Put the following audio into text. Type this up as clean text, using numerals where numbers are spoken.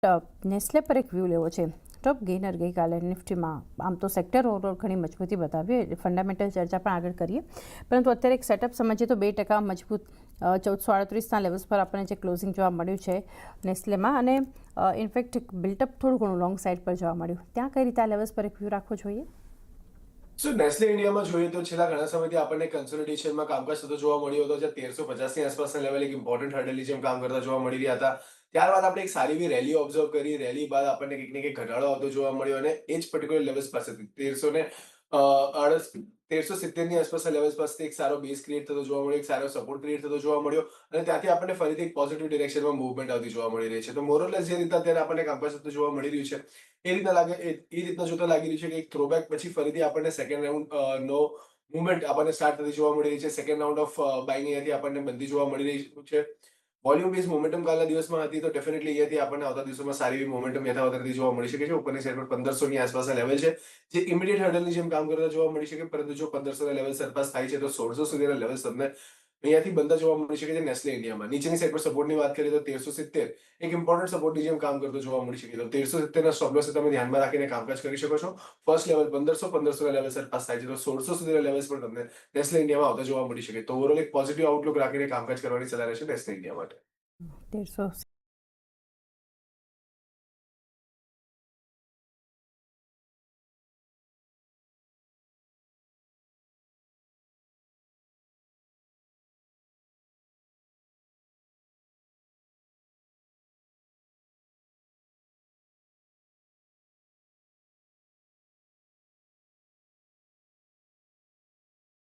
Nestle પર એક view લેવો છે. ટોપ ગેઇનર ગઈકાલે નિફ્ટીમાં આમ તો સેક્ટર ઓવરઓલ ઘણી મજબૂતી બતાવી, ફંડામેન્ટલ ચર્ચા પણ આગળ કરીએ, પરંતુ અત્યારે એક સેટઅપ સમજીએ તો 2% મજબૂત 1438ના લેવલ્સ પર આપણને જે ક્લોઝિંગ જોવા મળ્યું છે નેસ્લેમાં, અને ઇનફેક્ટ બિલ્ટઅપ થોડું ઘણું લોંગ સાઇડ પર જોવા મળ્યું. ત્યાં કઈ રીતે આ લેવલ્સ પર એક વ્યૂ રાખવો જોઈએ? નેસ્લે ઇન્ડિયામાં જોઈએ તો છેલ્લા ઘણા સમયથી આપણને કન્સોલિડેશનમાં કામકાજ થતો જોવા મળ્યો હતો, જ્યાં 1350ની આસપાસના લેવલ એક ઇમ્પોર્ટન્ટ હર્ડલની જેમ કામ કરતા જોવા મળી રહ્યા હતા. ત્યારબાદ આપણે એક સારી એવી રેલી ઓબ્ઝર્વ કરી. રેલી બાદ આપણને કંઈક ને કંઈક ઘટાડો આવતો જોવા મળ્યો અને એ જ પર્ટિક્યુલર લેવલ્સ પાસેથી 1370ની આસપાસના લેવલ્સ પાસેથી એક સારો બેઝ ક્રિએટ થતો જોવા મળ્યો, એક સારો સપોર્ટ ક્રિએટ થતો જોવા મળ્યો અને ત્યાંથી આપણને ફરીથી એક પોઝિટિવ ડિરેક્શનમાં મૂવમેન્ટ આવતી જોવા મળી રહી છે. તો મોરલેસ જે રીતે અત્યારે આપણને કામકાજ થતું જોવા મળી રહ્યું છે, એ રીતના જોતા લાગી રહ્યું છે કે એક થ્રોબેક પછી ફરીથી આપણને સેકન્ડ રાઉન્ડ નો મૂવમેન્ટ આપણને સ્ટાર્ટ થતી જોવા મળી રહી છે. સેકન્ડ રાઉન્ડ ઓફ બાઇંગ અહીંયાથી આપણને બનતી જોવા મળી રહી છે. વોલ્યુમ બેઝ મોમેન્ટમ કાલના દિવસમાં હતી, તો ડેફિનેટલી અહીંયાથી આપણને આવતા દિવસોમાં સારી એવી મોમેન્ટમ યથાવત રહેતી જોવા મળી શકે છે. ઉપરની સાઈડ પર 1500ની આસપાસના લેવલ છે, જે ઇમિડિયેટ હર્ડલની જેમ કામ કરતા જોવા મળી શકે. પરંતુ જો 1500ના લેવલ સરપાસ થાય છે તો 1600 સુધીના લેવલ્સ તમને અહીંયાથી બનતા જોવા મળી શકે છે નેસ્લે ઇન્ડિયામાં. નીચેની સાઈડ પર સપોર્ટની વાત કરીએ તો 1370 એક ઇમ્પોર્ટન્ટ સપોર્ટની જેમ કામ કરતો જોવા મળી શકે. તો 1370ના સ્ટોપ લોસ તમે ધ્યાનમાં રાખીને કામકાજ કરી શકો છો. ફર્સ્ટ લેવલ 1500 ના લેવલ સરપાસ થાય છે તો 1600 સુધીના લેવલ્સ પણ તમને નેસ્લે ઇન્ડિયામાં આવતા જોવા મળી શકે. તો ઓવરઓલ એક પોઝિટિવ આઉટલુક રાખીને કામકાજ કરવાની સલાહ રહેશે નેસ્લે ઇન્ડિયા માટે. 1300